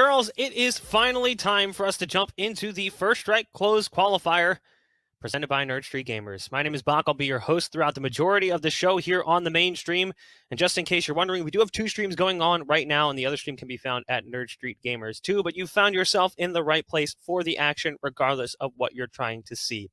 Girls, it is finally time for us to jump into the First Strike Closed Qualifier presented by Nerd Street Gamers. My name is Bach. I'll be your host throughout the majority of the show here on the main stream. And just in case you're wondering, we do have two streams going on right now, and the other stream can be found at Nerd Street Gamers too. But you found yourself in the right place for the action, regardless of what you're trying to see.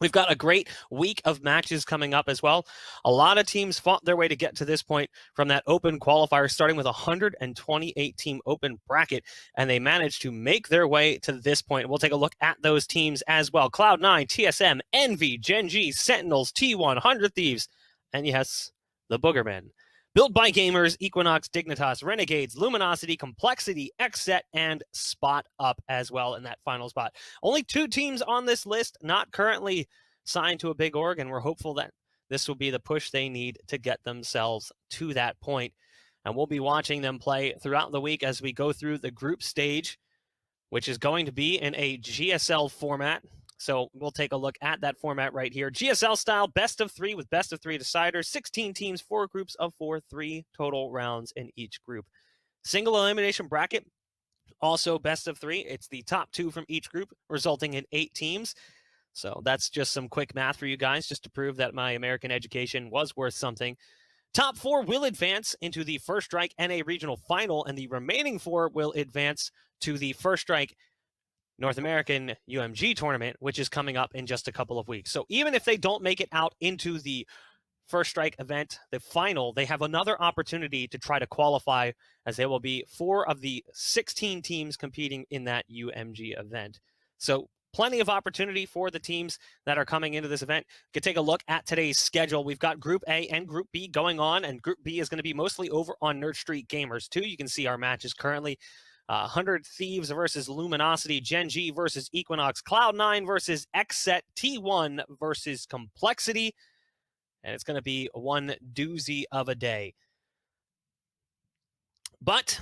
We've got a great week of matches coming up as well. A lot of teams fought their way to get to this point from that open qualifier, starting with a 128-team open bracket, and they managed to make their way to this point. We'll take a look at those teams as well. CLOUD9, TSM, Envy, Gen G, Sentinels, T1, 100 Thieves, and yes, the Boogermen. Built by gamers, Equinox, Dignitas, Renegades, Luminosity, Complexity, XSET, and Spot Up as well in that final spot. Only two teams on this list not currently signed to a big org, and we're hopeful that this will be the push they need to get themselves to that point. And we'll be watching them play throughout the week as we go through the group stage, which is going to be in a GSL format. So we'll take a look at that format right here. GSL style, best of three with best of three deciders, 16 teams, 4 groups of 4, 3 total rounds in each group. Single elimination bracket, also best of 3. It's the top 2 from each group, resulting in 8 teams. So that's just some quick math for you guys, just to prove that my American education was worth something. Top 4 will advance into the First Strike NA Regional Final, and the remaining 4 will advance to the First Strike North American UMG tournament, which is coming up in just a couple of weeks. So even if they don't make it out into the First Strike event, the final, they have another opportunity to try to qualify, as there will be 4 of the 16 teams competing in that UMG event. So plenty of opportunity for the teams that are coming into this event. You can take a look at today's schedule. We've got Group A and Group B going on, and Group B is going to be mostly over on Nerd Street Gamers too. You can see our matches currently. 100 Thieves versus Luminosity, Gen G versus Equinox, CLOUD9 versus XSET, T1 versus Complexity, and it's going to be one doozy of a day. But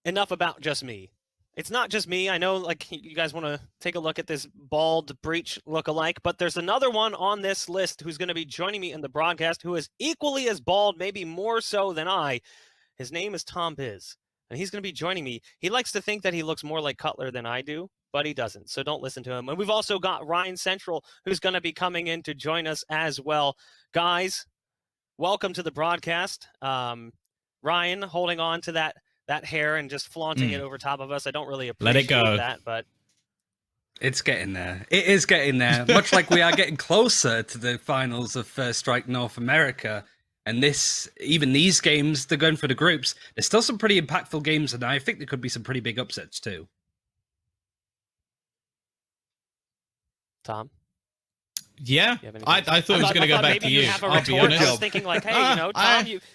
enough about just me. It's not just me. I know, like, you guys want to take a look at this bald breach look-alike, but there's another one on this list who's going to be joining me in the broadcast who is equally as bald, maybe more so than I. His name is Tom Biz. And he's going to be joining me. He likes to think that he looks more like Cutler than I do, but he doesn't. So don't listen to him. And we've also got Ryan Central, who's going to be coming in to join us as well. Guys, welcome to the broadcast. Ryan holding on to that hair and just flaunting it over top of us. I don't really appreciate that, but it's getting there. It is getting there. Much like we are getting closer to the finals of First Strike North America. And even these games, they're going for the groups. There's still some pretty impactful games, and I think there could be some pretty big upsets too. Tom? Yeah, I thought it was going to go back to you. I'll be honest. I was thinking like, hey, Tom,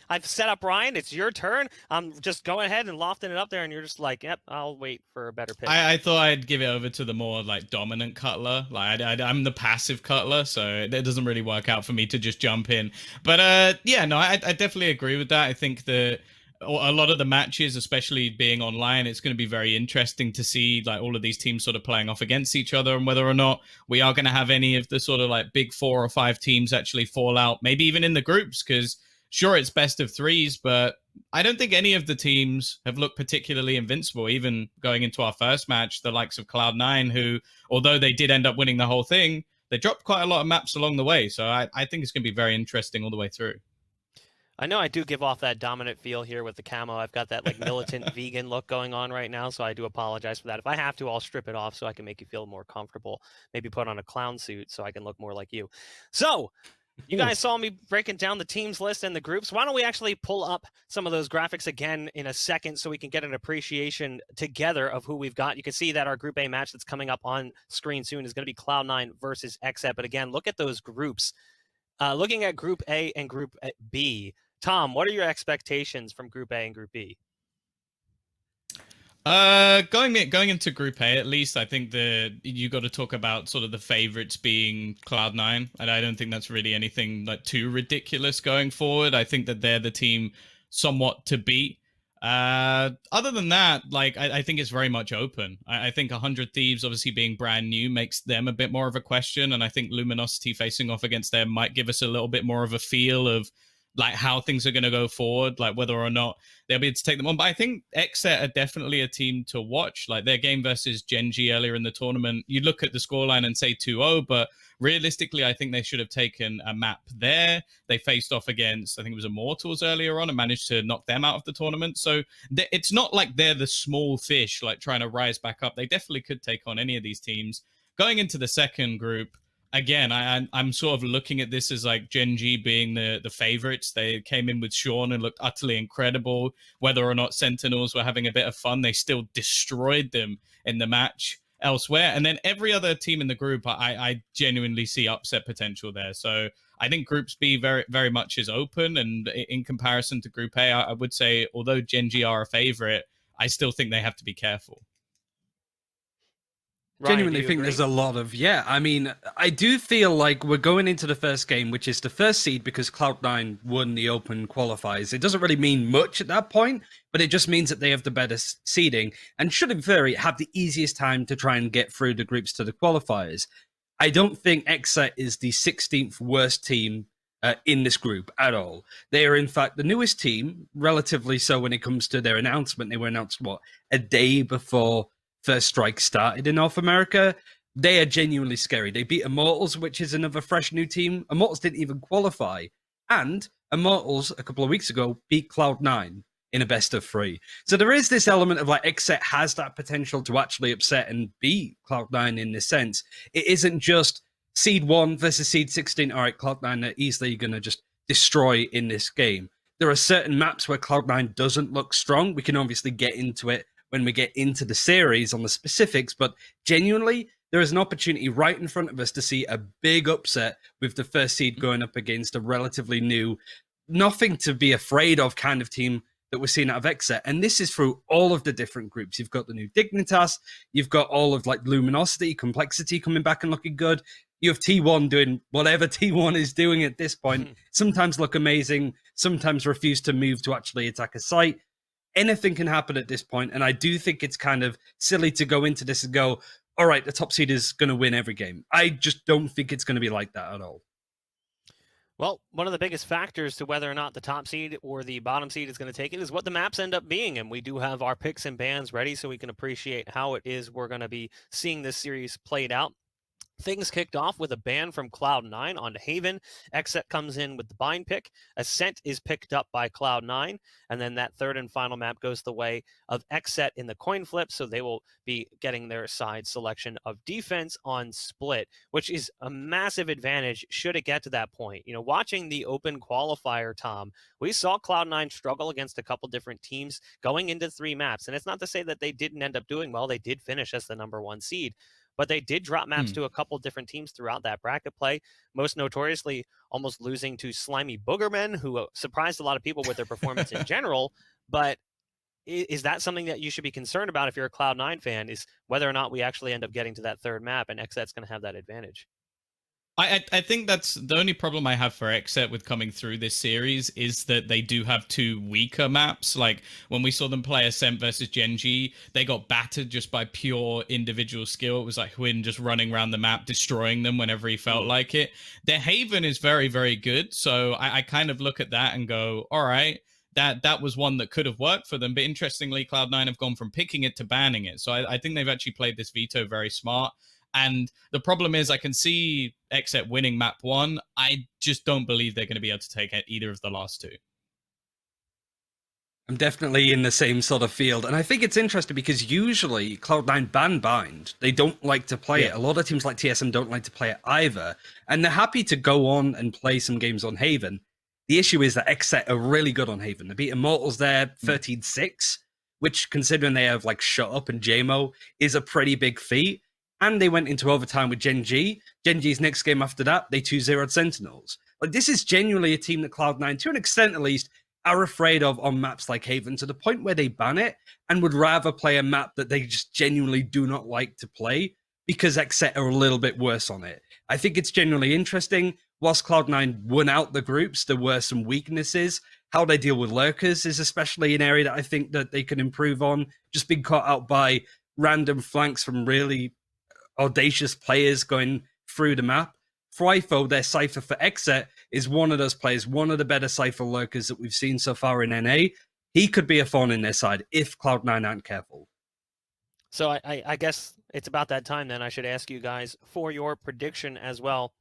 I've set up Ryan. It's your turn. I'm just going ahead and lofting it up there, and you're just like, yep, I'll wait for a better pick. I thought I'd give it over to the more like dominant Cutler. Like I'm the passive Cutler, so it doesn't really work out for me to just jump in. But yeah, no, I definitely agree with that. I think that a lot of the matches, especially being online, it's going to be very interesting to see like all of these teams sort of playing off against each other, and whether or not we are going to have any of the sort of like big 4 or 5 teams actually fall out, maybe even in the groups, because sure, it's best of 3s, but I don't think any of the teams have looked particularly invincible. Even going into our first match, the likes of CLOUD9, who, although they did end up winning the whole thing, they dropped quite a lot of maps along the way. So I think it's going to be very interesting all the way through. I know I do give off that dominant feel here with the camo. I've got that like militant vegan look going on right now, so I do apologize for that. If I have to, I'll strip it off so I can make you feel more comfortable. Maybe put on a clown suit so I can look more like you. So you guys saw me breaking down the teams list and the groups. Why don't we actually pull up some of those graphics again in a second so we can get an appreciation together of who we've got. You can see that our Group A match that's coming up on screen soon is going to be CLOUD9 versus XSET. But again, look at those groups. Looking at Group A and Group B, Tom, what are your expectations from Group A and Group B? Going into Group A, at least, I think you got to talk about sort of the favorites being CLOUD9, and I don't think that's really anything like too ridiculous going forward. I think that they're the team somewhat to beat. Other than that, like I think it's very much open. I think 100 Thieves, obviously being brand new, makes them a bit more of a question, and I think Luminosity facing off against them might give us a little bit more of a feel of like how things are going to go forward, like whether or not they'll be able to take them on. But I think XSET are definitely a team to watch. Like their game versus Gen G earlier in the tournament, you look at the scoreline and say 2-0, but realistically, I think they should have taken a map there. They faced off against, I think it was Immortals earlier on, and managed to knock them out of the tournament. So it's not like they're the small fish, like trying to rise back up. They definitely could take on any of these teams. Going into the second group, again, I'm sort of looking at this as like Gen G being the favorites. They came in with Sean and looked utterly incredible. Whether or not Sentinels were having a bit of fun, they still destroyed them in the match elsewhere. And then every other team in the group, I genuinely see upset potential there. So I think Groups B very, very much is open. And in comparison to Group A, I would say, although Gen G are a favorite, I still think they have to be careful. Ryan, Genuinely think there's a lot of, I mean, I do feel like we're going into the first game, which is the first seed because Cloud9 won the open qualifiers. It doesn't really mean much at that point, but it just means that they have the better seeding and should in theory have the easiest time to try and get through the groups to the qualifiers. I don't think XSET is the 16th worst team in this group at all. They are in fact the newest team, relatively so when it comes to their announcement. They were announced, a day before First Strike started in North America. They are genuinely scary. They beat Immortals, which is another fresh new team. Immortals didn't even qualify. And Immortals, a couple of weeks ago, beat Cloud9 in a best of 3. So there is this element of like XSET has that potential to actually upset and beat Cloud9 in this sense. It isn't just Seed 1 versus Seed 16. All right, Cloud9 are easily going to just destroy in this game. There are certain maps where Cloud9 doesn't look strong. We can obviously get into it when we get into the series on the specifics, but genuinely, there is an opportunity right in front of us to see a big upset with the first seed going up against a relatively new, nothing to be afraid of kind of team that we're seeing out of XSET. And this is through all of the different groups. You've got the new Dignitas, you've got all of like Luminosity, Complexity coming back and looking good. You have T1 doing whatever T1 is doing at this point. Sometimes look amazing, sometimes refuse to move to actually attack a site. Anything can happen at this point, and I do think it's kind of silly to go into this and go, all right, the top seed is going to win every game. I just don't think it's going to be like that at all. Well, one of the biggest factors to whether or not the top seed or the bottom seed is going to take it is what the maps end up being, and we do have our picks and bans ready so we can appreciate how it is we're going to be seeing this series played out. Things kicked off with a ban from Cloud9 on Haven. XSET comes in with the bind pick. Ascent is picked up by Cloud9. And then that third and final map goes the way of XSET in the coin flip. So they will be getting their side selection of defense on split, which is a massive advantage should it get to that point. You know, watching the open qualifier, Tom, we saw Cloud9 struggle against a couple different teams going into 3 maps. And it's not to say that they didn't end up doing well. They did finish as the number 1 seed. But they did drop maps to a couple different teams throughout that bracket play, most notoriously almost losing to Slimy Boogermen, who surprised a lot of people with their performance in general. But is that something that you should be concerned about if you're a Cloud9 fan, is whether or not we actually end up getting to that third map and XSET's going to have that advantage? I think that's the only problem I have for XSET with coming through this series is that they do have 2 weaker maps. Like when we saw them play Ascent versus Gen G, they got battered just by pure individual skill. It was like Hwin just running around the map, destroying them whenever he felt like it. Their Haven is very, very good. So I kind of look at that and go, all right, that was one that could have worked for them. But interestingly, Cloud9 have gone from picking it to banning it. So I think they've actually played this veto very smart. And the problem is I can see XSET winning map 1. I just don't believe they're going to be able to take either of the last 2. I'm definitely in the same sort of field. And I think it's interesting because usually Cloud9 ban bind. They don't like to play it. A lot of teams like TSM don't like to play it either. And they're happy to go on and play some games on Haven. The issue is that XSET are really good on Haven. They beat Immortals there 13-6, which considering they have like Shut Up and JMO is a pretty big feat. And they went into overtime with Gen G. Gen G's next game after that, they 2-0'd Sentinels. Like, this is genuinely a team that Cloud9, to an extent at least, are afraid of on maps like Haven, to the point where they ban it and would rather play a map that they just genuinely do not like to play because XSET are a little bit worse on it. I think it's genuinely interesting. Whilst Cloud9 won out the groups, there were some weaknesses. How they deal with lurkers is especially an area that I think that they can improve on. Just being caught out by random flanks from really audacious players going through the map. Fryfo, their Cypher for XSET, is one of those players, one of the better Cypher lurkers that we've seen so far in NA. He could be a thorn in their side if Cloud9 aren't careful. So I guess it's about that time then I should ask you guys for your prediction as well.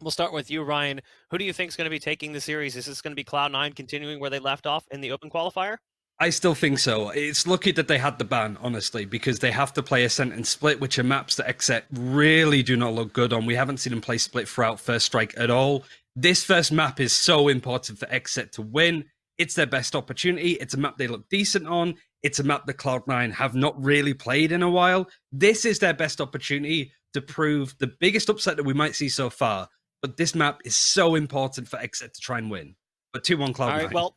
We'll start with you, Ryan. Who do you think is going to be taking the series? Is this going to be Cloud9 continuing where they left off in the open qualifier? I still think so. It's lucky that they had the ban, honestly, because they have to play Ascent and Split, which are maps that XSET really do not look good on. We haven't seen them play Split throughout First Strike at all. This first map is so important for XSET to win. It's their best opportunity. It's a map they look decent on. It's a map that Cloud9 have not really played in a while. This is their best opportunity to prove the biggest upset that we might see so far. But this map is so important for XSET to try and win. But 2-1 Cloud9. All right, well,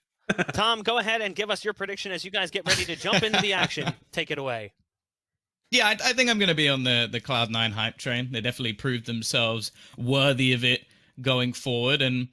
Tom, go ahead and give us your prediction as you guys get ready to jump into the action. Take it away. Yeah, I think I'm going to be on the Cloud9 hype train. They definitely proved themselves worthy of it going forward. And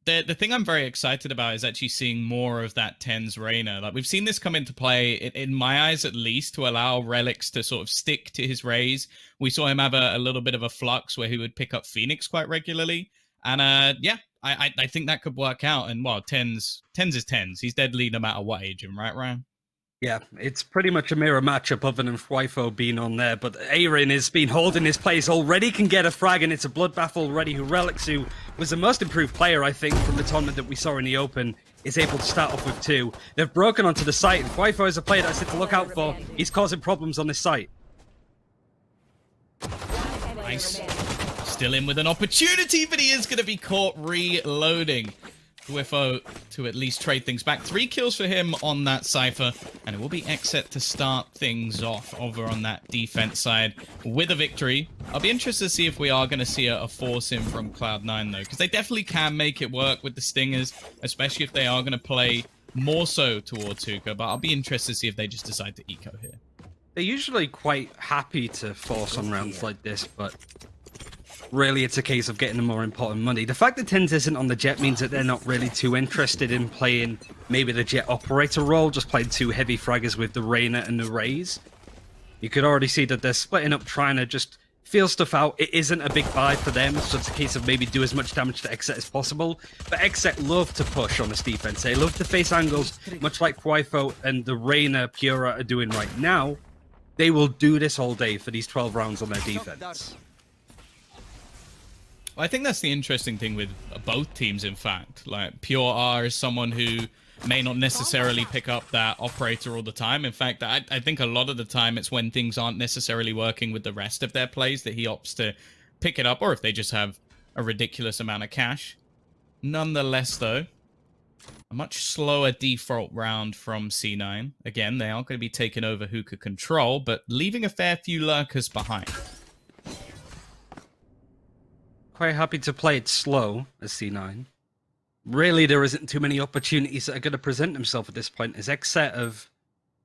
the thing I'm very excited about is actually seeing more of that TenZ Reyna. Like, we've seen this come into play, in my eyes at least, to allow Relics to sort of stick to his Raze. We saw him have a little bit of a flux where he would pick up Phoenix quite regularly. And yeah, I think that could work out. And well, TenZ is TenZ. He's deadly no matter what age, right, Ryan? Yeah, it's pretty much a mirror matchup other than Fryfo being on there, but Aaron has been holding his place already, can get a frag, and it's a bloodbath already. Who Relics, who was the most improved player, I think, from the tournament that we saw in the Open, is able to start off with 2. They've broken onto the site, and Fryfo is a player that's to look out for. He's causing problems on this site. Nice. Still in with an opportunity, but he is going to be caught reloading. Qualifier to at least trade things back. 3 kills for him on that Cypher, and it will be XSET to start things off over on that defense side with a victory. I'll be interested to see if we are going to see a force in from Cloud9, though, because they definitely can make it work with the Stingers, especially if they are going to play more so towards Hookah, but I'll be interested to see if they just decide to eco here. They're usually quite happy to force on rounds like this, but really it's a case of getting the more important money. The fact that TenZ isn't on the Jet means that they're not really too interested in playing maybe the Jet operator role, just playing 2 heavy fraggers with the Reyna and the Raze. You could already see that they're splitting up, trying to just feel stuff out. It isn't a big buy for them, so it's a case of maybe do as much damage to XSET as possible. But XSET love to push on this defense. They love to face angles, much like Fryfo and the Reyna Pura are doing right now. They will do this all day for these 12 rounds on their defense. Well, I think that's the interesting thing with both teams, in fact. Like, Pure R is someone who may not necessarily pick up that operator all the time. In fact, I think a lot of the time it's when things aren't necessarily working with the rest of their plays that he opts to pick it up, or if they just have a ridiculous amount of cash. Nonetheless, though, a much slower default round from C9. Again, they aren't going to be taking over Hookah control, but leaving a fair few lurkers behind. Quite happy to play it slow as C9. Really, there isn't too many opportunities that are going to present themselves at this point, as XSET have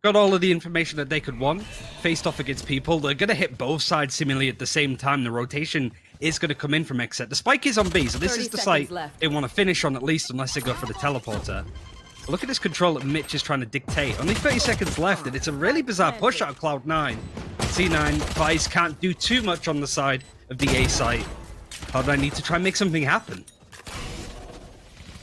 got all of the information that they could want, faced off against people. They're going to hit both sides seemingly at the same time. The rotation is going to come in from XSET. The spike is on B, so this is the site they want to finish on at least, unless they go for the teleporter. Look at this control that Mitch is trying to dictate. Only 30 seconds left, and it's a really bizarre push out of Cloud9. C9, Vice can't do too much on the side of the A site. Cloud9 need to try and make something happen.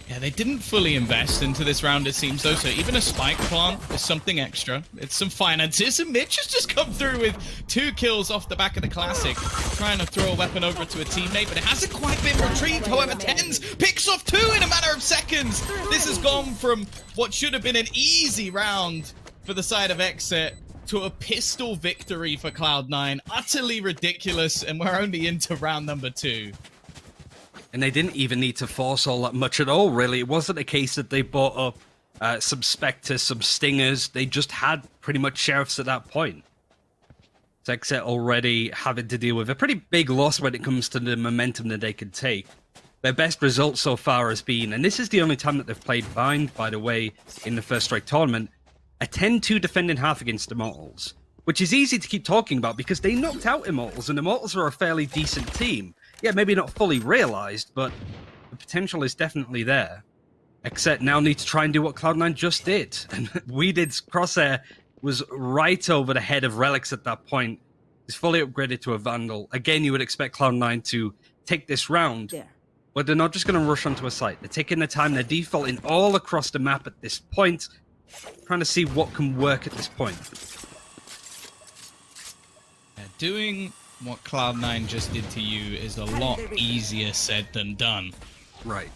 Yeah, they didn't fully invest into this round, it seems, though, so even a spike plant is something extra. It's some finances, and Mitch has just come through with 2 kills off the back of the Classic, trying to throw a weapon over to a teammate, but it hasn't quite been retrieved. However, TenZ picks off 2 in a matter of seconds. This has gone from what should have been an easy round for the side of XSET to a pistol victory for Cloud9. Utterly ridiculous, and we're only into round number 2. And they didn't even need to force all that much at all, really. It wasn't a case that they bought up some Spectres, some Stingers. They just had pretty much Sheriffs at that point. So XSET already having to deal with a pretty big loss when it comes to the momentum that they could take. Their best result so far has been, and this is the only time that they've played Bind, by the way, in the First Strike tournament, a 10-2 defending half against Immortals, which is easy to keep talking about because they knocked out Immortals, and Immortals are a fairly decent team. Yeah, maybe not fully realized, but the potential is definitely there. XSET now need to try and do what Cloud9 just did. And Weeded's crosshair was right over the head of Relics at that point. He's fully upgraded to a Vandal. Again, you would expect Cloud9 to take this round, There. but they're not just going to rush onto a site. They're taking their time. They're defaulting all across the map at this point, trying to see what can work at this point. Doing what Cloud9 just did to you is a lot easier said than done. Right.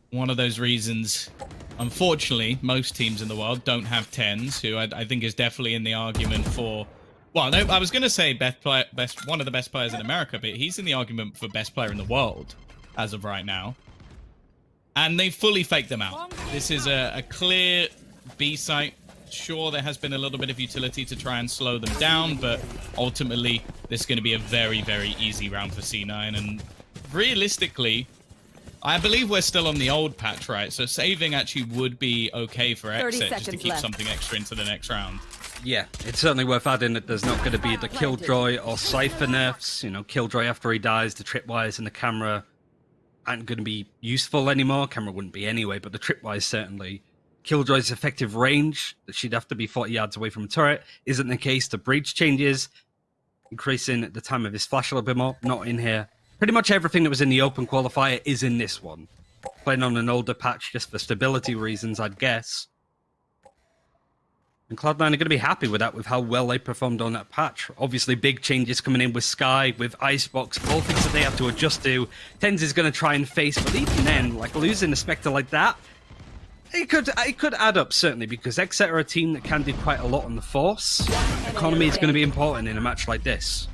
One of those reasons, unfortunately, most teams in the world don't have 10s, who I think is definitely in the argument for... Well, no, I was going to say one of the best players in America, but he's in the argument for best player in the world as of right now. And they fully faked them out. This is a clear B site. Sure, there has been a little bit of utility to try and slow them down, but ultimately, this is going to be a very, very easy round for C9. And realistically, I believe we're still on the old patch, right? So saving actually would be okay for XSET just to keep something extra into the next round. Yeah, it's certainly worth adding that there's not going to be the Killjoy or Cypher nerfs. You know, Killjoy after he dies, the tripwires and the camera aren't going to be useful anymore. Camera wouldn't be anyway, but the tripwires certainly. Killjoy's effective range, that she'd have to be 40 yards away from a turret, isn't the case. The breach changes, increasing the time of his flash a little bit more. Not in here. Pretty much everything that was in the open qualifier is in this one. Playing on an older patch just for stability reasons, I'd guess. And Cloud9 are going to be happy with that, with how well they performed on that patch. Obviously, big changes coming in with Sky, with Icebox, all things that they have to adjust to. Tens is going to try and face, but even then, like losing a Spectre like that, it could add up, certainly, because XSET are a team that can do quite a lot on the Force. Economy is going to be important in a match like this.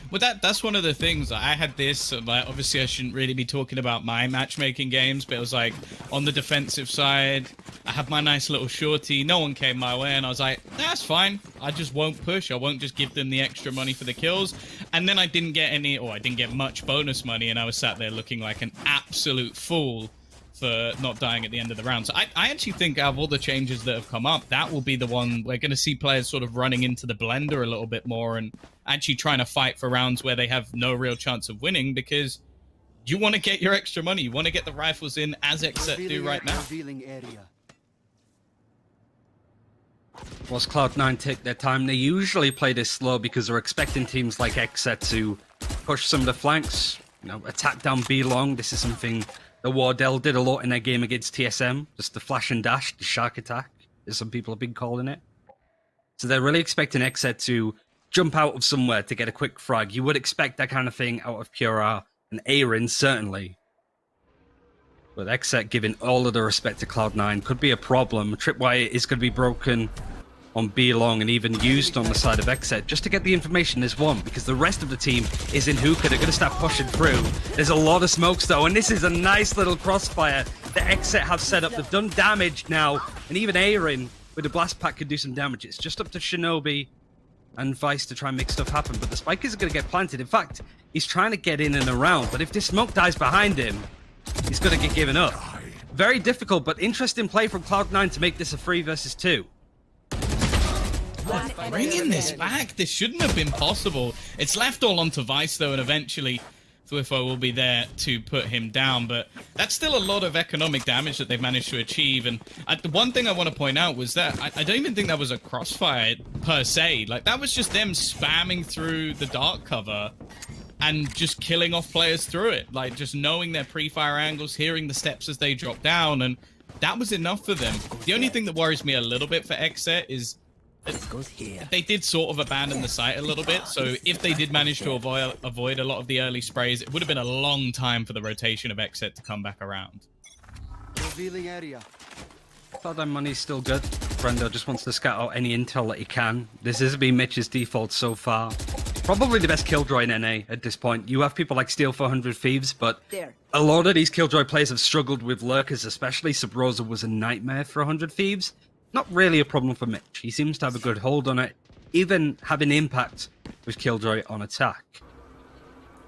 Well, that's one of the things. I had this, like, obviously I shouldn't really be talking about my matchmaking games, but it was like, on the defensive side, I have my nice little shorty, no one came my way, and I was like, that's fine, I just won't push, I won't just give them the extra money for the kills, and then I didn't get I didn't get much bonus money, and I was sat there looking like an absolute fool for not dying at the end of the round. So I actually think out of all the changes that have come up, that will be the one we're going to see players sort of running into the blender a little bit more and actually trying to fight for rounds where they have no real chance of winning, because you want to get your extra money. You want to get the rifles in as XSET do right now. Whilst Cloud9 take their time, they usually play this slow because they're expecting teams like XSET to push some of the flanks, you know, attack down B long. This is something the Wardell did a lot in their game against TSM, just the flash and dash, the shark attack, as some people have been calling it. So they're really expecting XSET to jump out of somewhere to get a quick frag. You would expect that kind of thing out of Pura and Aaron, certainly. But XSET giving all of the respect to Cloud9 could be a problem. Tripwire is going to be broken on B long and even used on the side of XSET just to get the information as one, because the rest of the team is in hookah. They're going to start pushing through. There's a lot of smokes though, and this is a nice little crossfire that XSET have set up. They've done damage now, and even Aaron with the blast pack could do some damage. It's just up to Shinobi and Vice to try and make stuff happen, but the spike is going to get planted. In fact, he's trying to get in and around, but if this smoke dies behind him, he's going to get given up. Very difficult, but interesting play from Cloud9 to make this a 3 versus 2. Bringing this back, this shouldn't have been possible. It's left all onto Vice though, and eventually Thwifo will be there to put him down, but that's still a lot of economic damage that they've managed to achieve. And the one thing I want to point out was that I don't even think that was a crossfire per se. Like, that was just them spamming through the dark cover and just killing off players through it. Like, just knowing their pre-fire angles, hearing the steps as they drop down, and that was enough for them. The only thing that worries me a little bit for XSET is they did sort of abandon the site a little bit, so if they did manage to avoid a lot of the early sprays, it would have been a long time for the rotation of XSET to come back around. Revealing area. Cloud9 money's still good. Brendo just wants to scout out any intel that he can. This has been Mitch's default so far. Probably the best Killjoy in NA at this point. You have people like Steel 400 Thieves, but a lot of these Killjoy players have struggled with lurkers, especially Subrosa was a nightmare for 100 Thieves. Not really a problem for Mitch. He seems to have a good hold on it, even having impact with Killjoy on attack.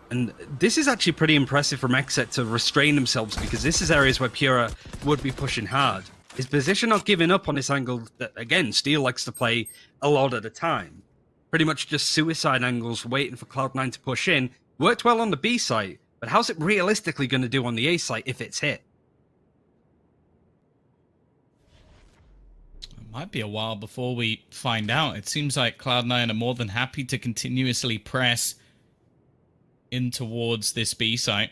And this is actually pretty impressive from XSET to restrain themselves, because this is areas where Pura would be pushing hard. His position not giving up on this angle that, again, Steel likes to play a lot at a time. Pretty much just suicide angles, waiting for Cloud9 to push in. Worked well on the B site, but how's it realistically going to do on the A site if it's hit? Might be a while before we find out. It seems like Cloud9 are more than happy to continuously press in towards this B site.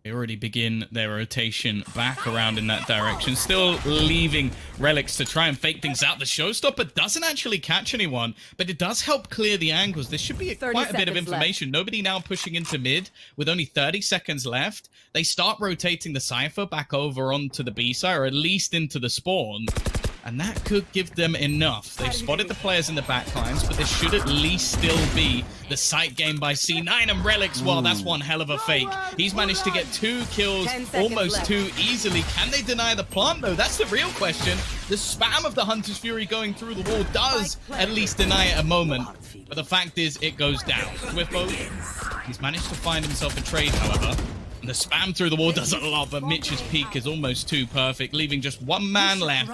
They already begin their rotation back around in that direction, still leaving Relics to try and fake things out. The Showstopper doesn't actually catch anyone, but it does help clear the angles. This should be quite a bit of information. Nobody now pushing into mid with only 30 seconds left. They start rotating the Cypher back over onto the B side, or at least into the spawn. And that could give them enough. They've spotted the players in the backlines, but this should at least still be the sight game by C9. And Relics, well, that's one hell of a fake. He's managed to get 2 kills almost too easily. Can they deny the plant, though? That's the real question. The spam of the Hunter's Fury going through the wall does at least deny it a moment. But the fact is, it goes down. Swiftbo, he's managed to find himself a trade, however. And the spam through the wall does a lot, but Mitch's peak is almost too perfect, leaving just one man left.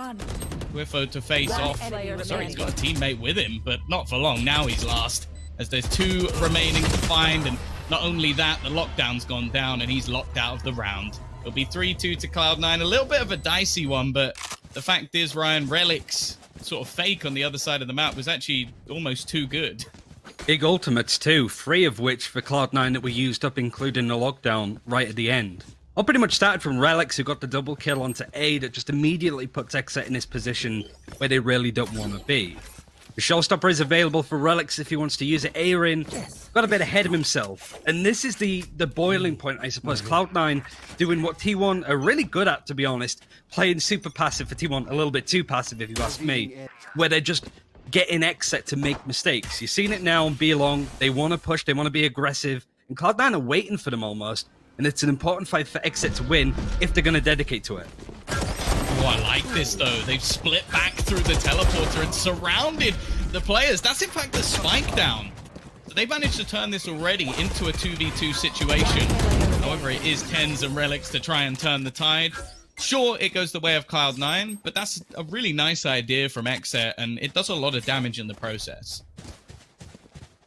Swiftbo to face off. Sorry, he's got a teammate with him, but not for long. Now he's last, as there's 2 remaining to find. And not only that, the lockdown's gone down, and he's locked out of the round. It'll be 3-2 to Cloud9. A little bit of a dicey one, but the fact is, Ryan, Relic's sort of fake on the other side of the map was actually almost too good. Big ultimates too, 3 of which for Cloud9 that were used up, including the lockdown right at the end. All pretty much started from Relics, who got the double kill onto A that just immediately puts XSET in his position where they really don't want to be. The Showstopper is available for Relics if he wants to use it. Aaron got a bit ahead of himself. And this is the boiling point, I suppose. Cloud9 doing what T1 are really good at, to be honest. Playing super passive for T1, a little bit too passive if you ask me. Where they're just getting XSET to make mistakes. You've seen it now on B long. They want to push, they want to be aggressive. And Cloud9 are waiting for them almost. And it's an important fight for XSET to win if they're going to dedicate to it. Oh, I like this, though. They've split back through the teleporter and surrounded the players. That's, in fact, the spike down. So they managed to turn this already into a 2v2 situation. However, it is Tens and Relics to try and turn the tide. Sure, it goes the way of Cloud9, but that's a really nice idea from XSET, and it does a lot of damage in the process.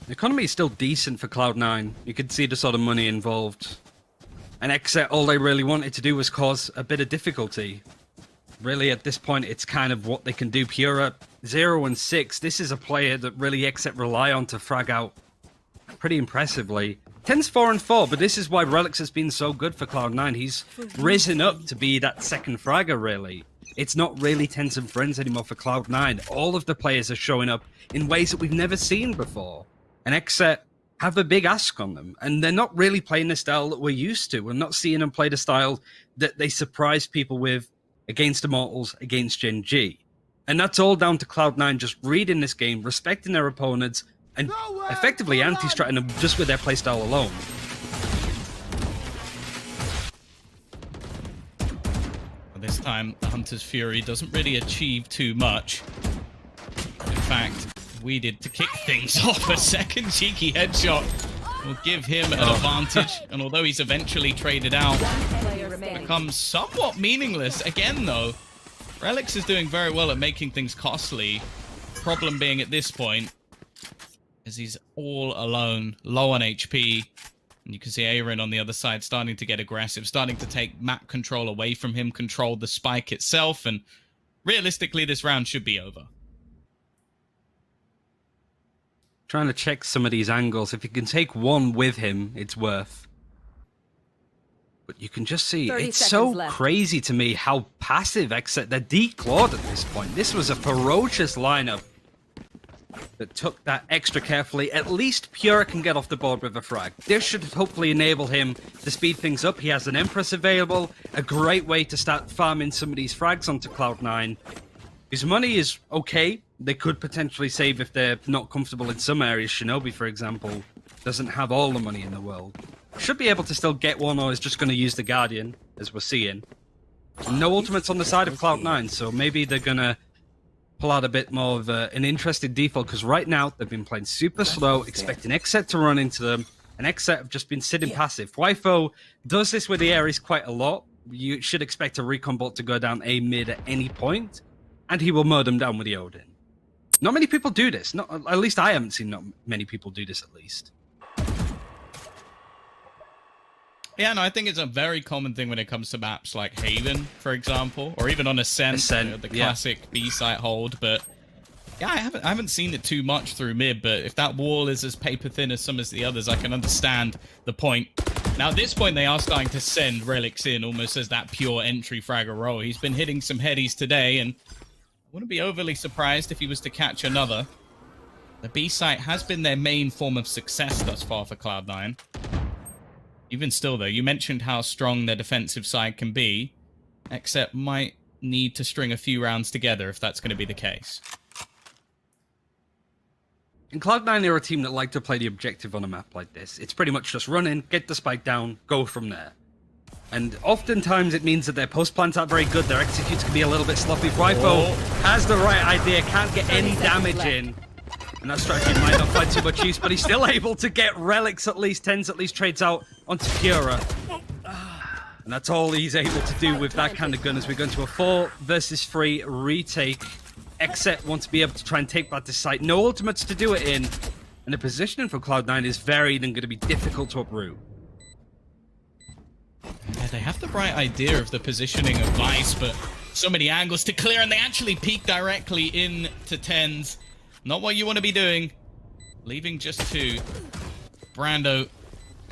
The economy is still decent for Cloud9. You can see the sort of money involved. And XSET, all they really wanted to do was cause a bit of difficulty. Really, at this point, it's kind of what they can do. Pura, 0 and 6. This is a player that really XSET rely on to frag out pretty impressively. 10's 4 and 4, but this is why Relics has been so good for Cloud9. He's risen up to be that second fragger, really. It's not really Tens and Friends anymore for Cloud9. All of the players are showing up in ways that we've never seen before. And XSET have a big ask on them, and they're not really playing the style that we're used to. We're not seeing them play the style that they surprise people with against Immortals, against Gen G. And that's all down to Cloud9 just reading this game, respecting their opponents, and effectively anti-stratting them just with their playstyle alone. This time, the Hunter's Fury doesn't really achieve too much. In fact, Weeded to kick things off. A second cheeky headshot will give him an advantage, and although he's eventually traded out, becomes somewhat meaningless. Again, though, Relics is doing very well at making things costly. Problem being at this point, as he's all alone, low on HP, and you can see Aaron on the other side starting to get aggressive, starting to take map control away from him, control the spike itself, and realistically, this round should be over. Trying to check some of these angles. If you can take one with him, it's worth. But you can just see, it's so crazy to me how passive XSET. They're declawed at this point. This was a ferocious lineup that took that extra carefully. At least Pura can get off the board with a frag. This should hopefully enable him to speed things up. He has an Empress available. A great way to start farming some of these frags onto Cloud9. His money is okay. They could potentially save if they're not comfortable in some areas. Shinobi, for example, doesn't have all the money in the world. Should be able to still get one, or is just going to use the Guardian, as we're seeing. No ultimates on the side of Cloud9, so maybe they're going to pull out a bit more of an interested default, because right now they've been playing super slow, expecting XSET to run into them, and XSET have just been sitting passive. Wifo does this with the Ares quite a lot. You should expect a recon bot to go down A mid at any point, and he will mow them down with the Odin. Not many people do this. Not, at least I haven't seen not many people do this, at least. Yeah, no, I think it's a very common thing when it comes to maps like Haven, for example, or even on Ascent, the classic B-site hold. But Yeah, I haven't seen it too much through mid, but if that wall is as paper thin as some of the others, I can understand the point. Now, at this point, they are starting to send Relics in almost as that pure entry fragger roll. He's been hitting some headies today, and I wouldn't be overly surprised if he was to catch another. The B site has been their main form of success thus far for Cloud9. Even still, though, you mentioned how strong their defensive side can be. XSET might need to string a few rounds together if that's going to be the case. And Cloud9 are a team that like to play the objective on a map like this. It's pretty much just run in, get the spike down, go from there. And oftentimes it means that their post plans aren't very good, their executes can be a little bit sloppy. Ryfo has the right idea, can't get any damage in. And that strategy might not find too much use, but he's still able to get Relics at least, Tens at least trades out onto Pura. And that's all he's able to do with that kind of gun as we go into a 4 versus 3 retake. XSET want to be able to try and take back this site. No ultimates to do it in. And the positioning for Cloud9 is varied and going to be difficult to uproot. Yeah, they have the right idea of the positioning of Vice, but so many angles to clear, and they actually peek directly into Tens. Not what you want to be doing. Leaving just 2. Brando.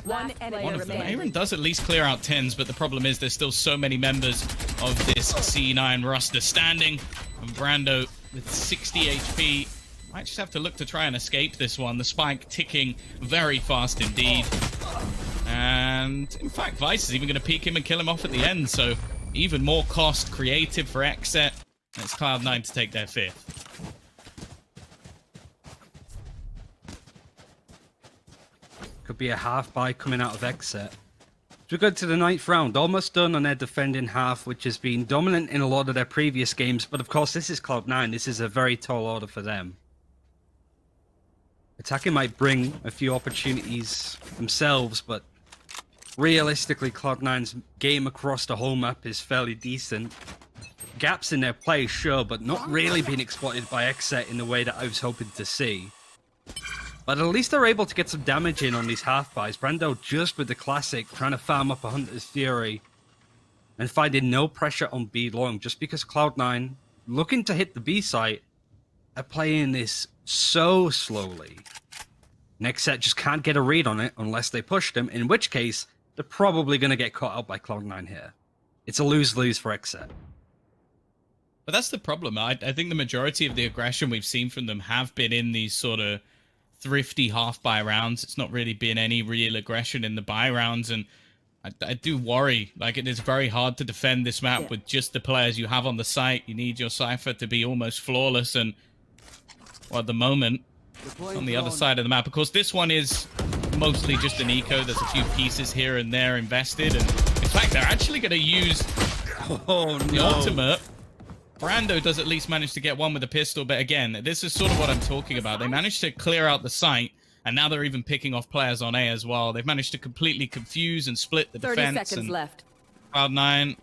One Of them. Aaron does at least clear out Tens, but the problem is there's still so many members of this C9 roster standing. And Brando with 60 HP. Might just have to look to try and escape this one. The spike ticking very fast indeed. And in fact, Vice is even going to peek him and kill him off at the end. So even more cost creative for XSET. It's Cloud9 to take their 5th. Could be a half buy coming out of XSET. So we go to the 9th round, almost done on their defending half, which has been dominant in a lot of their previous games. But of course, this is Cloud9. This is a very tall order for them. Attacking might bring a few opportunities themselves, but realistically, Cloud9's game across the whole map is fairly decent. Gaps in their play, sure, but not really being exploited by XSET in the way that I was hoping to see. But at least they're able to get some damage in on these half-buys. Brando just with the classic, trying to farm up a Hunter's Fury. And finding no pressure on B long, just because Cloud9, looking to hit the B site, are playing this so slowly. XSET just can't get a read on it unless they push them, in which case, they're probably going to get caught out by Cloud9 here. It's a lose-lose for XSET. But that's the problem. I think the majority of the aggression we've seen from them have been in these sort of thrifty half-buy rounds. It's not really been any real aggression in the buy rounds, and I do worry. Like, it is very hard to defend this map with just the players you have on the site. You need your Cypher to be almost flawless, and well, at the moment, on the other side of the map. Of course, this one is mostly just an eco. There's a few pieces here and there invested, and in fact, they're actually going to use the ultimate. Brando does at least manage to get one with a pistol, but again, this is sort of what I'm talking about. They managed to clear out the site, and now they're even picking off players on A as well. They've managed to completely confuse and split the 30 defense. seconds And left. Cloud9,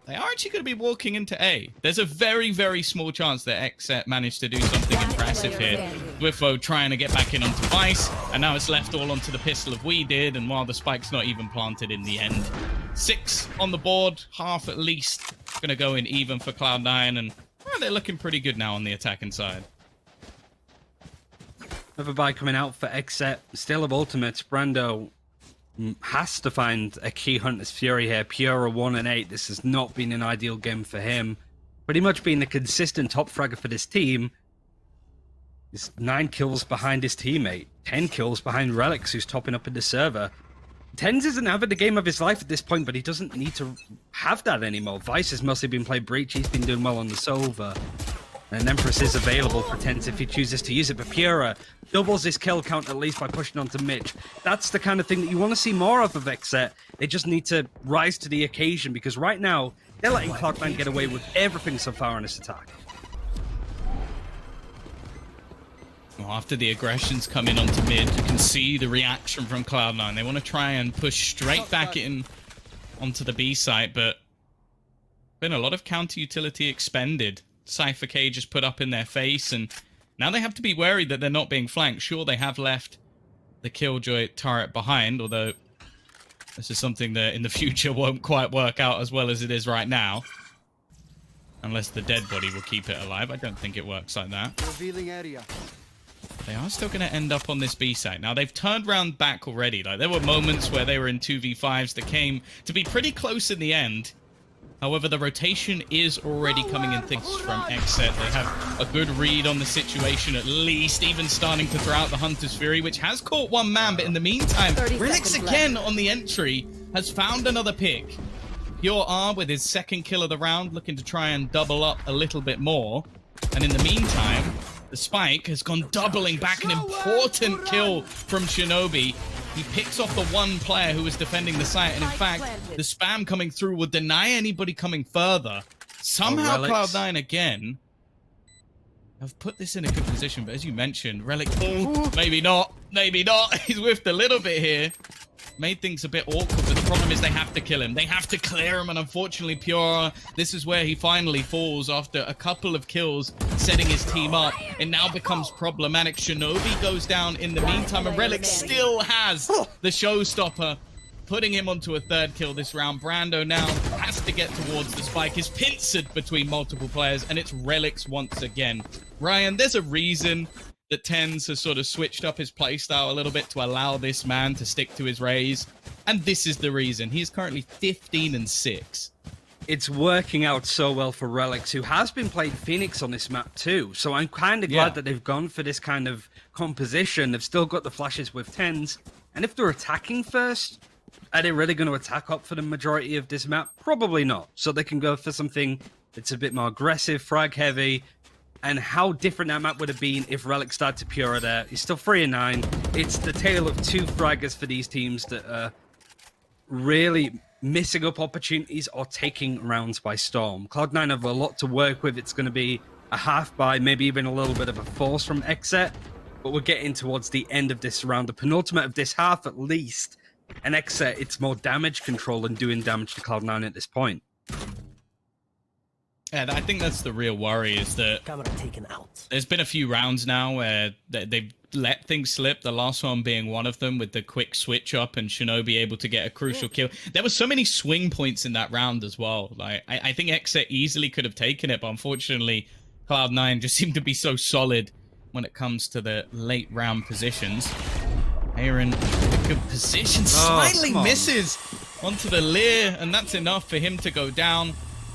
they are actually going to be walking into A. There's a very, very small chance that XSET managed to do something impressive here. Dwifo trying to get back in onto Vice, and now it's left all onto the pistol of We Did, and while the spike's not even planted in the end. 6 on the board, half at least going to go in even for Cloud9, and well, they're looking pretty good now on the attacking side. Another buy coming out for XSET. Still of ultimates. Brando has to find a key Hunter's Fury here. Pura 1 and 8. This has not been an ideal game for him. Pretty much being the consistent top fragger for this team. He's 9 kills behind his teammate. 10 kills behind Relics, who's topping up in the server. Tens isn't having the game of his life at this point, but he doesn't need to have that anymore. Vice has mostly been playing Breach. He's been doing well on the Sova. And Empress is available for Tens if he chooses to use it. But Pura doubles his kill count at least by pushing onto Mitch. That's the kind of thing that you want to see more of XSET. They just need to rise to the occasion, because right now, they're letting Cloud9 get away with everything so far in this attack. Well, after the aggressions come in onto mid, you can see the reaction from Cloud9. They want to try and push straight back in onto the B site, but been a lot of counter utility expended. Cypher Cage is put up in their face, and now they have to be wary that they're not being flanked. Sure, they have left the Killjoy turret behind, although this is something that in the future won't quite work out as well as it is right now. Unless the dead body will keep it alive. I don't think it works like that. Revealing area. They are still going to end up on this B site. Now, they've turned round back already. Like, there were moments where they were in 2v5s that came to be pretty close in the end. However, the rotation is already coming in thick from XSET. They have a good read on the situation, at least, even starting to throw out the Hunter's Fury, which has caught one man. But in the meantime, Relix again on the entry has found another pick. Pure R with his second kill of the round, looking to try and double up a little bit more. And in the meantime, the spike has gone doubling back. An important kill from Shinobi. He picks off the one player who was defending the site. And in fact, the spam coming through will deny anybody coming further. Somehow Cloud9 again have put this in a good position. But as you mentioned, Relic, maybe not. Maybe not. He's whiffed a little bit here. Made things a bit awkward, but the problem is they have to kill him. They have to clear him, and unfortunately, Pure, this is where he finally falls after a couple of kills, setting his team up. It now becomes problematic. Shinobi goes down in the meantime, and Relic still has the showstopper, putting him onto a third kill this round. Brando now has to get towards the spike. He's pincered between multiple players, and it's Relics once again. Ryan, there's a reason that TenZ has sort of switched up his playstyle a little bit to allow this man to stick to his raise. And this is the reason. He's currently 15-6. It's working out so well for Relix, who has been playing Phoenix on this map too. So I'm kind of glad that they've gone for this kind of composition. They've still got the flashes with TenZ. And if they're attacking first, are they really going to attack up for the majority of this map? Probably not. So they can go for something that's a bit more aggressive, frag heavy. And how different that map would have been if Relic started to Pure there. He's still 3-9. It's the tale of two fraggers for these teams that are really missing up opportunities or taking rounds by storm. Cloud9 have a lot to work with. It's going to be a half buy, maybe even a little bit of a force from XSET. But we're getting towards the end of this round, the penultimate of this half at least. And XSET, it's more damage control and doing damage to Cloud9 at this point. Yeah, I think that's the real worry, is that there's been a few rounds now where they've let things slip, the last one being one of them with the quick switch up and Shinobi able to get a crucial kill. There were so many swing points in that round as well. Like, I think XSET easily could have taken it, but unfortunately Cloud9 just seemed to be so solid when it comes to the late round positions. Aaron, a good position, slightly misses onto the Lear, and that's enough for him to go down.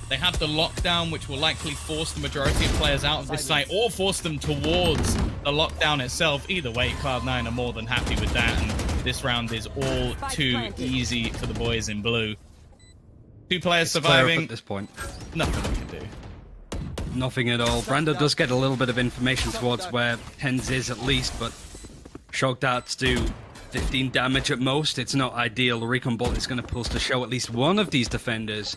They have the lockdown, which will likely force the majority of players out of this site or force them towards the lockdown itself. Either way, Cloud9 are more than happy with that, and this round is all too easy for the boys in blue. Two players surviving. At this point, nothing we can do. Nothing at all. Brando does get a little bit of information towards where TenZ is at least, but shock darts do 15 damage at most. It's not ideal. The Recon Bolt is going to pulse to show at least one of these defenders.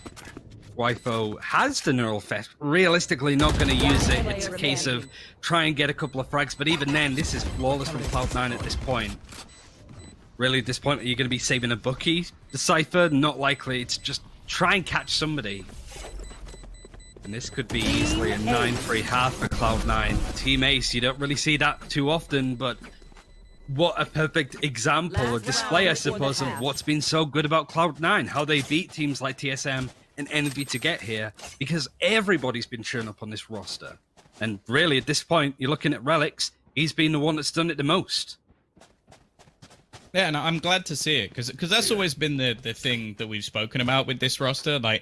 Wifo has the neural theft, realistically not going to use it. It's a case of try and get a couple of frags, but even then, this is flawless from Cloud9 at this point. Really, at this point, are you going to be saving a bookie? The Cypher, not likely. It's just try and catch somebody. And this could be easily a 9-3 half for Cloud9. Team Ace, you don't really see that too often, but what a perfect example, a display, I suppose, of what's been so good about Cloud9, how they beat teams like TSM and Envy to get here, because everybody's been churning up on this roster. And really, at this point, you're looking at Relix, he's been the one that's done it the most. Yeah, and I'm glad to see it, because that's always been the thing that we've spoken about with this roster. Like,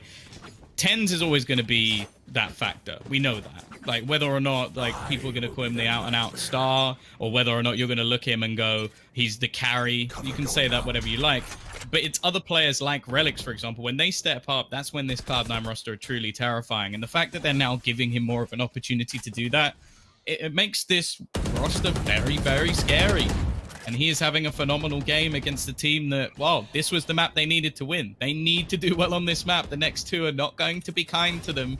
TenZ is always going to be that factor. We know that. Like, whether or not, like, people are going to call him the out-and-out star, or whether or not you're going to look at him and go, he's the carry. You can say that whatever you like. But it's other players like Relix, for example. When they step up, that's when this Cloud9 roster are truly terrifying. And the fact that they're now giving him more of an opportunity to do that, it makes this roster very, very scary. And he is having a phenomenal game against a team that, well, this was the map they needed to win. They need to do well on this map. The next two are not going to be kind to them.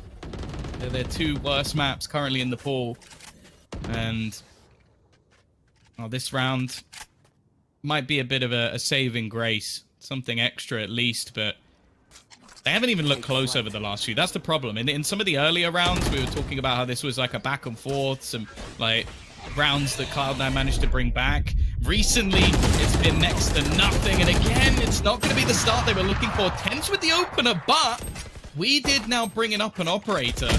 They're their two worst maps currently in the pool. And this round might be a bit of a saving grace. Something extra at least, but they haven't even looked close over the last few. That's the problem. In some of the earlier rounds, we were talking about how this was like a back and forth, some like rounds that Cloud9 managed to bring back. Recently, it's been next to nothing, and again, it's not going to be the start they were looking for. TenZ with the opener, but We did now bringing up an operator.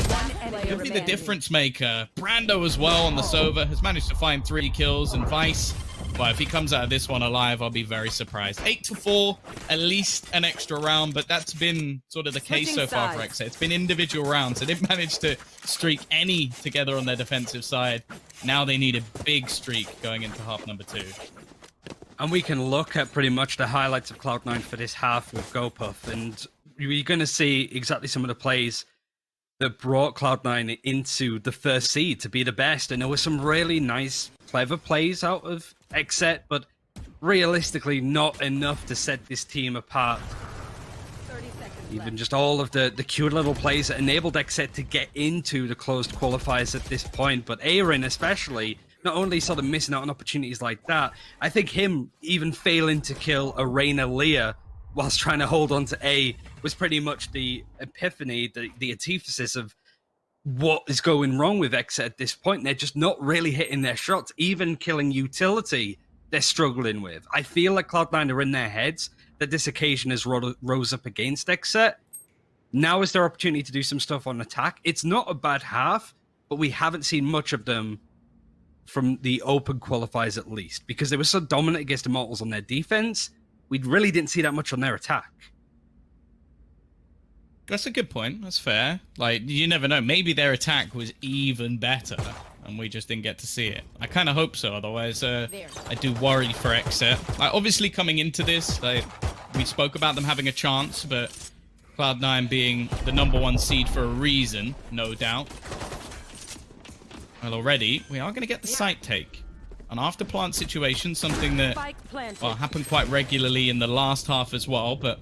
Could be the difference maker. Brando as well on the Sova has managed to find 3 kills, and Vice, well, if he comes out of this one alive, I'll be very surprised. 8-4, at least an extra round, but that's been sort of the case so far for XSET. It's been individual rounds. They didn't manage to streak any together on their defensive side. Now they need a big streak going into half number 2. And we can look at pretty much the highlights of Cloud9 for this half with GoPuff, and you're going to see exactly some of the plays that brought Cloud9 into the first seed to be the best. And there were some really nice, clever plays out of XSET, but realistically not enough to set this team apart. Even just all of the cute little plays that enabled XSET to get into the closed qualifiers at this point. But Aaron especially, not only sort of missing out on opportunities like that, I think him even failing to kill a Reyna Leah whilst trying to hold on to A was pretty much the epiphany, the antithesis of what is going wrong with XSET at this point. They're just not really hitting their shots. Even killing utility, they're struggling with. I feel like Cloud9 are in their heads that this occasion has rose up against XSET. Now is their opportunity to do some stuff on attack. It's not a bad half, but we haven't seen much of them from the open qualifiers at least, because they were so dominant against Immortals on their defense. We really didn't see that much on their attack. That's a good point. That's fair. Like, you never know. Maybe their attack was even better, and we just didn't get to see it. I kind of hope so. Otherwise, I do worry for XSET. Like, obviously, coming into this, like, we spoke about them having a chance, but Cloud9 being the #1 seed for a reason, no doubt. Well, already, we are going to get the site take. An after-plant situation, something that happened quite regularly in the last half as well, but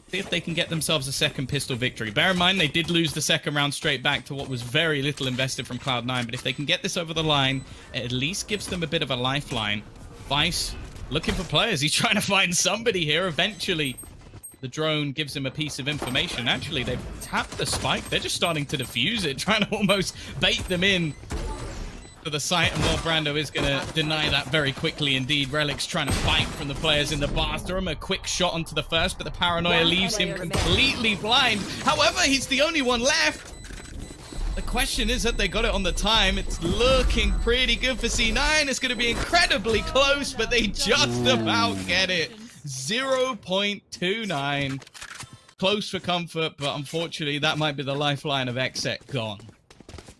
see if they can get themselves a second pistol victory. Bear in mind, they did lose the second round straight back to what was very little invested from Cloud9, but if they can get this over the line, it at least gives them a bit of a lifeline. Vice, looking for players. He's trying to find somebody here. Eventually, the drone gives him a piece of information. Actually, they've tapped the spike. They're just starting to defuse it, trying to almost bait them in to the site, and Will Brando is going to deny that very quickly indeed. Relic's trying to fight from the players in the bathroom. A quick shot onto the first, but the paranoia leaves him completely blind. However, he's the only one left. The question is that they got it on the time. It's looking pretty good for C9. It's going to be incredibly close, but they just about get it. 0.29. Close for comfort, but unfortunately, that might be the lifeline of XSET gone.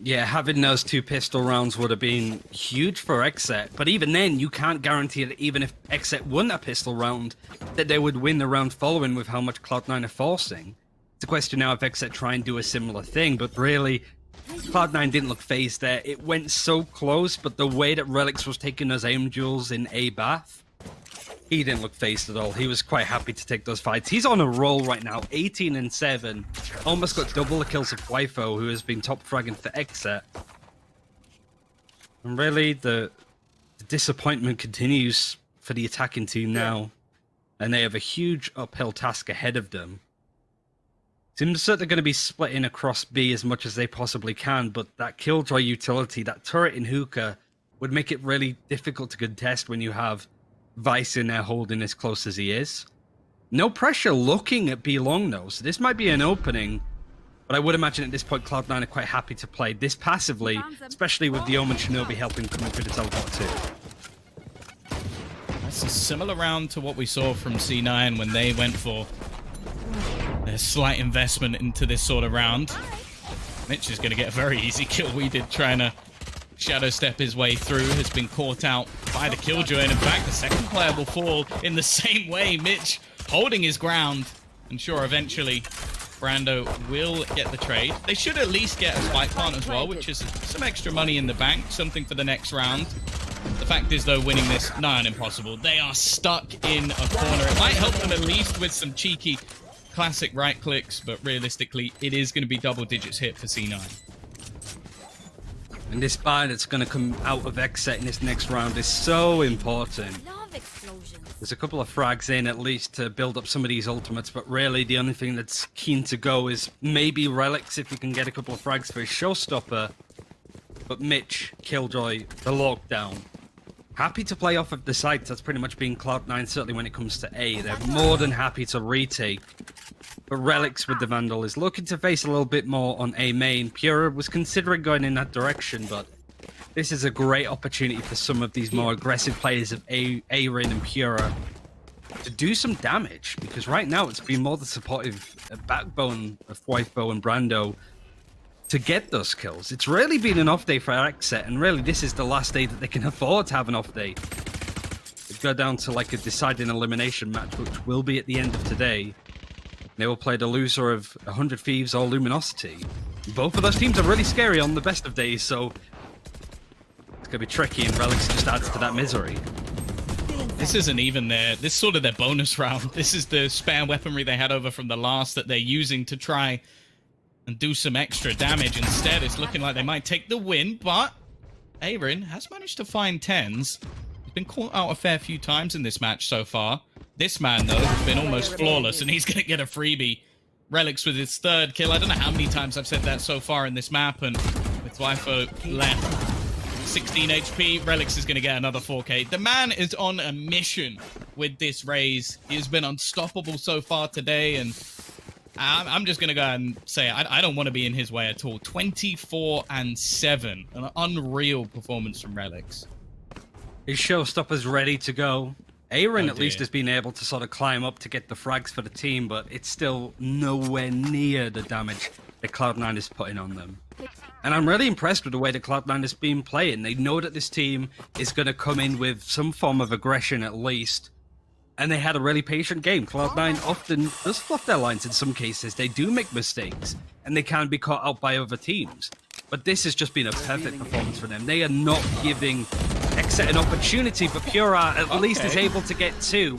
Yeah, having those 2 pistol rounds would have been huge for XSET, but even then, you can't guarantee that even if XSET won that pistol round, that they would win the round following with how much Cloud9 are forcing. It's a question now if XSET try and do a similar thing, but really, Cloud9 didn't look phased there. It went so close, but the way that Relics was taking those aim duels in A Bath, he didn't look phased at all. He was quite happy to take those fights. He's on a roll right now, 18-7. Almost got double the kills of Wifo, who has been top fragging for XSET. And really, the disappointment continues for the attacking team now. And they have a huge uphill task ahead of them. Seems that they're going to be splitting across B as much as they possibly can, but that Killjoy utility, that turret in hookah, would make it really difficult to contest when you have Vice in there holding as close as he is. No pressure looking at B long though, so this might be an opening, but I would imagine at this point Cloud9 are quite happy to play this passively, especially with the Omen Shinobi helping coming through the teleport too. That's a similar round to what we saw from C9 when they went for their slight investment into this sort of round. Mitch is going to get a very easy kill. We did trying to shadow step his way through, has been caught out by the Killjoy, and in fact the second player will fall in the same way. Mitch holding his ground, and sure, eventually Brando will get the trade. They should at least get a spike plant as well, which is some extra money in the bank, something for the next round. The fact is though, winning this, nigh on impossible. They are stuck in a corner. It might help them at least with some cheeky classic right clicks, but realistically it is going to be double digits hit for C9. And this buy that's going to come out of XSET in this next round is so important. There's a couple of frags in at least to build up some of these ultimates, but really the only thing that's keen to go is maybe Relics if he can get a couple of frags for his showstopper. But Mitch, Killjoy, the lockdown. Happy to play off of the sites. That's pretty much been Cloud9 certainly when it comes to A. They're more than happy to retake. But Relics with the Vandal is looking to face a little bit more on A main. Pura was considering going in that direction, but this is a great opportunity for some of these more aggressive players of Aaron and Pura to do some damage, because right now it's been more the supportive backbone of Wifebo and Brando to get those kills. It's really been an off day for XSET, and really this is the last day that they can afford to have an off day. They go down to like a deciding elimination match, which will be at the end of today. They will play the loser of 100 Thieves or Luminosity. Both of those teams are really scary on the best of days, so it's gonna be tricky, and Relics just adds to that misery. This isn't even this is sort of their bonus round. This is the spare weaponry they had over from the last that they're using to try and do some extra damage. Instead, it's looking like they might take the win, but Aaron has managed to find tens. He's been caught out a fair few times in this match so far. This man, though, has been almost flawless, and he's going to get a freebie. Relics with his third kill. I don't know how many times I've said that so far in this map, and with Wifo left 16 HP, Relics is going to get another 4K. The man is on a mission with this raise. He has been unstoppable so far today, and I'm just going to go and say I don't want to be in his way at all. 24-7. An unreal performance from Relics. His showstopper's ready to go. Aaron at least has been able to sort of climb up to get the frags for the team, but it's still nowhere near the damage that Cloud9 is putting on them. And I'm really impressed with the way that Cloud9 has been playing. They know that this team is going to come in with some form of aggression at least. And they had a really patient game. Cloud9 often does fluff their lines in some cases. They do make mistakes, and they can be caught out by other teams. But this has just been a perfect performance for them. They are not giving XSET an opportunity, but Pura at least is able to get two.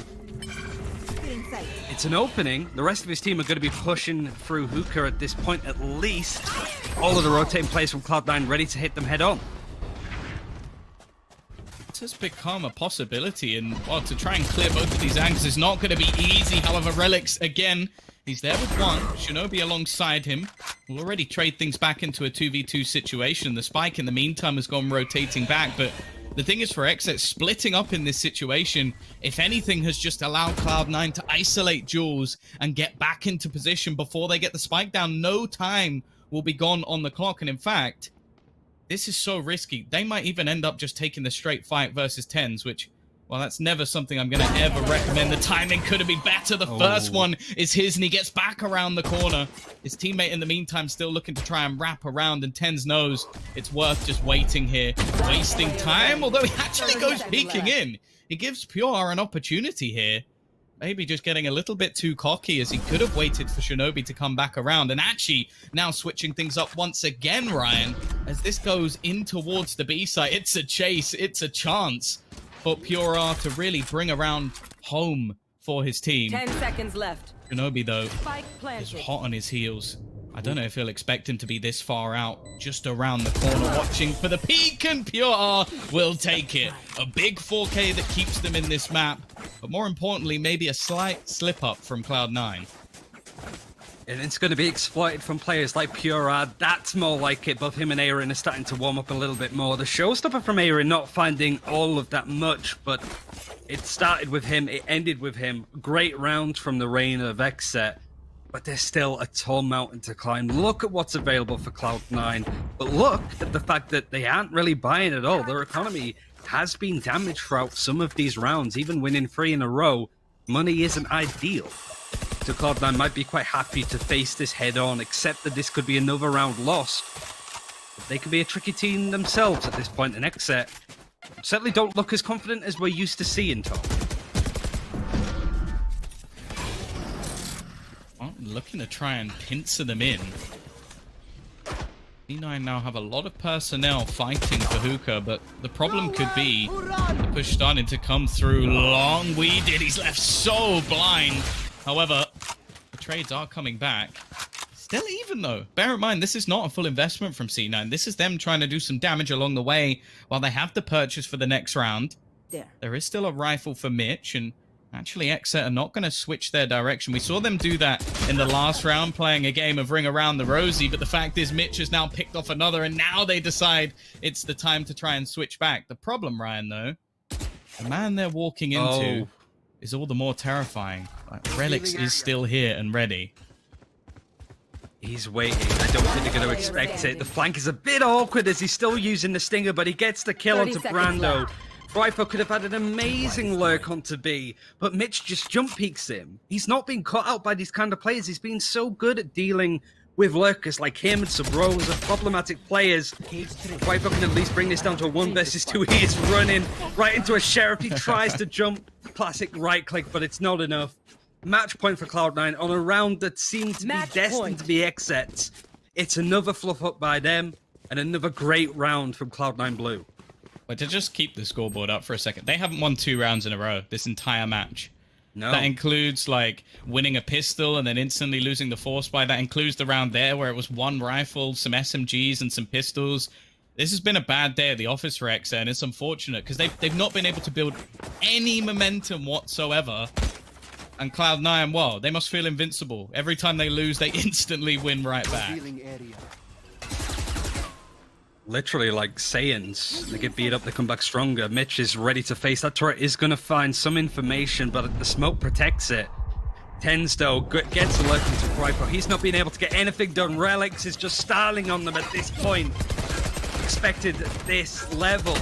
It's an opening. The rest of his team are going to be pushing through Hookah at this point at least. All of the rotating players from Cloud9 ready to hit them head on. It has become a possibility, and well, to try and clear both of these angles is not going to be easy. However, Relics, again, he's there with one. Shinobi alongside him will already trade things back into a 2v2 situation. The Spike, in the meantime, has gone rotating back, but the thing is, for XSET, splitting up in this situation, if anything, has just allowed Cloud9 to isolate Jules and get back into position before they get the Spike down. No time will be gone on the clock, and in fact, this is so risky. They might even end up just taking the straight fight versus tens, which, well, that's never something I'm going to ever recommend. The timing could have been better. The first one is his, and he gets back around the corner. His teammate, in the meantime, still looking to try and wrap around, and Tens knows it's worth just waiting here, wasting time, although he actually goes peeking in. He gives Pure an opportunity here. Maybe just getting a little bit too cocky, as he could have waited for Shinobi to come back around. And actually, now switching things up once again, Ryan, as this goes in towards the B site. It's a chase. It's a chance for Pure to really bring around home for his team. 10 seconds left. Shinobi, though, Spike planted. is hot on his heels. I don't know if he'll expect him to be this far out, just around the corner, watching for the peak, and Pure will take it. A big 4K that keeps them in this map, but more importantly, maybe a slight slip-up from Cloud9. And it's going to be exploited from players like Pura. That's more like it, but him and Aaron are starting to warm up a little bit more. The showstopper from Aaron not finding all of that much, but it started with him, it ended with him. Great round from the reign of XSET. But there's still a tall mountain to climb. Look at what's available for Cloud9. But look at the fact that they aren't really buying at all. Their economy has been damaged throughout some of these rounds. Even winning 3 in a row, money isn't ideal. So Cloud9 might be quite happy to face this head on, except that this could be another round lost. But they could be a tricky team themselves at this point in XSET. Certainly don't look as confident as we're used to seeing, Tom. Looking to try and pincer them in. C9 now have a lot of personnel fighting for Hookah, but the problem could be the push starting to come through. Long weeded, he's left so blind. However, the trades are coming back. Still even though. Bear in mind, this is not a full investment from C9. This is them trying to do some damage along the way while they have the purchase for the next round. There is still a rifle for Mitch, and actually, XSET are not going to switch their direction. We saw them do that in the last round, playing a game of Ring Around the Rosie, but the fact is Mitch has now picked off another, and now they decide it's the time to try and switch back. The problem, Ryan, though, the man they're walking into is all the more terrifying. Like, Relics is still here and ready. He's waiting. I don't think they're going to expect it. The flank is a bit awkward as he's still using the stinger, but he gets the kill 30 onto seconds Brando. left. Rifle could have had an amazing lurk onto B, but Mitch just jump peeks him. He's not been caught out by these kind of players. He's been so good at dealing with lurkers like him and Subros and problematic players. Rifle can at least bring this down to a 1 versus 2. He is running right into a Sheriff. He tries to jump. Classic right click, but it's not enough. Match point for Cloud9 on a round that seemed to be destined to be XSET. It's another fluff up by them and another great round from Cloud9 Blue. But to just keep the scoreboard up for a second, they haven't won 2 rounds in a row this entire match. No. That includes like winning a pistol and then instantly losing the force by. That includes the round there where it was 1 rifle, some SMGs and some pistols. This has been a bad day at the office for XSET, and it's unfortunate because they've not been able to build any momentum whatsoever. And Cloud9, well, they must feel invincible. Every time they lose, they instantly win right back. Revealing area. Literally like Saiyans. They get beat up, they come back stronger. Mitch is ready to face. That turret is going to find some information, but the smoke protects it. Tens, though, gets lurking to Viper. He's not being able to get anything done. Relics is just styling on them at this point. Expected this level.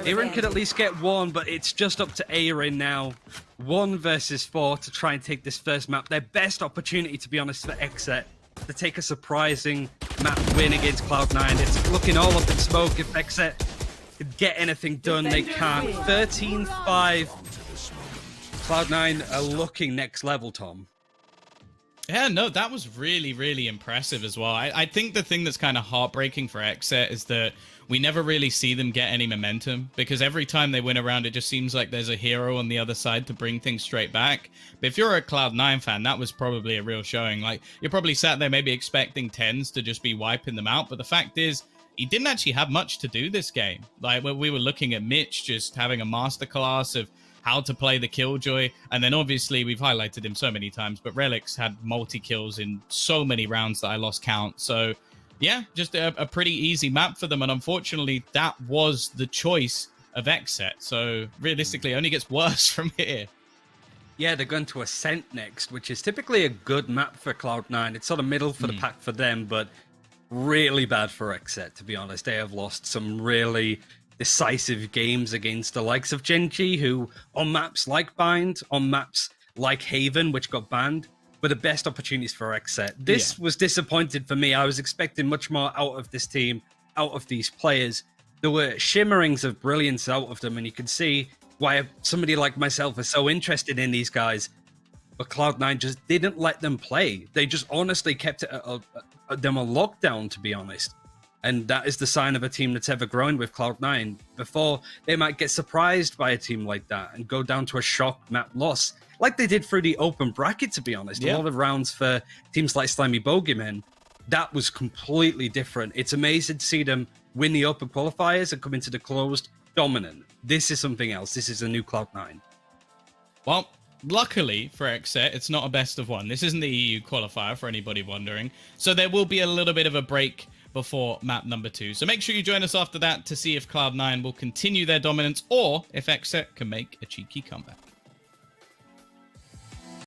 Aaron could at least get 1, but it's just up to Aaron now. 1 versus 4 to try and take this first map. Their best opportunity, to be honest, for XSET to take a surprising map win against Cloud9. It's looking all up in smoke. If XSET could get anything done, they can't. 13-5. Cloud9 are looking next level, Tom. Yeah, no, that was really, really impressive as well. I think the thing that's kind of heartbreaking for XSET is that we never really see them get any momentum, because every time they win a round, it just seems like there's a hero on the other side to bring things straight back. But if you're a Cloud9 fan, that was probably a real showing. Like, you're probably sat there maybe expecting Tens to just be wiping them out, but the fact is, he didn't actually have much to do this game. Like, when we were looking at Mitch just having a masterclass of how to play the Killjoy, and then obviously we've highlighted him so many times, but Relics had multi-kills in so many rounds that I lost count. So yeah, just a pretty easy map for them, and unfortunately that was the choice of XSET. So realistically, it only gets worse from here. Yeah, they're going to Ascent next, which is typically a good map for Cloud9. It's sort of middle for the pack for them, but really bad for XSET, to be honest. They have lost some really decisive games against the likes of Genji, who on maps like Bind, on maps like Haven, which got banned, were the best opportunities for XSET. This was disappointed for me. I was expecting much more out of this team, out of these players. There were shimmerings of brilliance out of them, and you can see why somebody like myself is so interested in these guys. But Cloud9 just didn't let them play. They just honestly kept it them a lockdown, to be honest. And that is the sign of a team that's ever grown with Cloud9. Before, they might get surprised by a team like that and go down to a shock map loss, like they did through the open bracket, to be honest. A lot of rounds for teams like Slimy Bogeymen, that was completely different. It's amazing to see them win the open qualifiers and come into the closed dominant. This is something else. This is a new Cloud9. Well, luckily for XSET, it's not a best of 1. This isn't the EU qualifier, for anybody wondering. So there will be a little bit of a break before map number 2. So make sure you join us after that to see if Cloud9 will continue their dominance or if XSET can make a cheeky comeback.